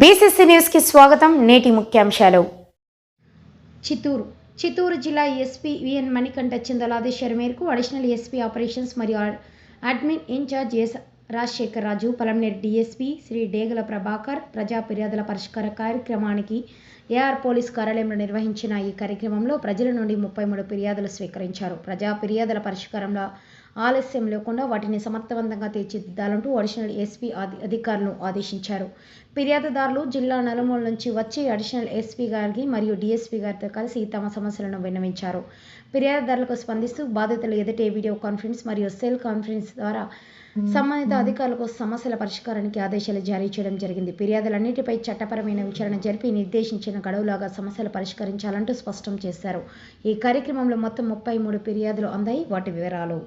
BCC న్యూస్కి స్వాగతం. నేటి ముఖ్యాంశాలు. చిత్తూరు జిల్లా ఎస్పీ విఎన్ మణికంఠ చిందల ఆదేశాల మేరకు అడిషనల్ ఎస్పీ ఆపరేషన్స్ మరియు అడ్మిన్ ఇన్ఛార్జ్ ఎస్ రాజశేఖర్ రాజు, పలమనేరు డీఎస్పీ శ్రీ డేగల ప్రభాకర్ ప్రజా ఫిర్యాదుల పరిష్కార కార్యక్రమానికి ఏఆర్ పోలీస్ కార్యాలయంలో నిర్వహించిన ఈ కార్యక్రమంలో ప్రజల నుండి 33 ఫిర్యాదులు స్వీకరించారు. ప్రజా ఫిర్యాదుల పరిష్కారంలో ఆలస్యం లేకుండా వాటిని సమర్థవంతంగా తీర్చిదిద్దాలంటూ అడిషనల్ ఎస్పీ అధికారులను ఆదేశించారు. ఫిర్యాదుదారులు జిల్లా నలుమూల నుంచి వచ్చి అడిషనల్ ఎస్పీ గారికి మరియు డీఎస్పీ గారితో కలిసి తమ సమస్యలను విన్నవించారు. ఫిర్యాదుదారులకు స్పందిస్తూ బాధితులు ఎదుటే వీడియో కాన్ఫరెన్స్ మరియు సెల్ కాన్ఫరెన్స్ ద్వారా సంబంధిత అధికారులకు సమస్యల పరిష్కారానికి ఆదేశాలు జారీ చేయడం జరిగింది. ఫిర్యాదులన్నిటిపై చట్టపరమైన విచారణ జరిపి నిర్దేశించిన గడువులాగా సమస్యలు పరిష్కరించాలంటూ స్పష్టం చేశారు. ఈ కార్యక్రమంలో మొత్తం 33 ఫిర్యాదులు అందాయి. వాటి వివరాలు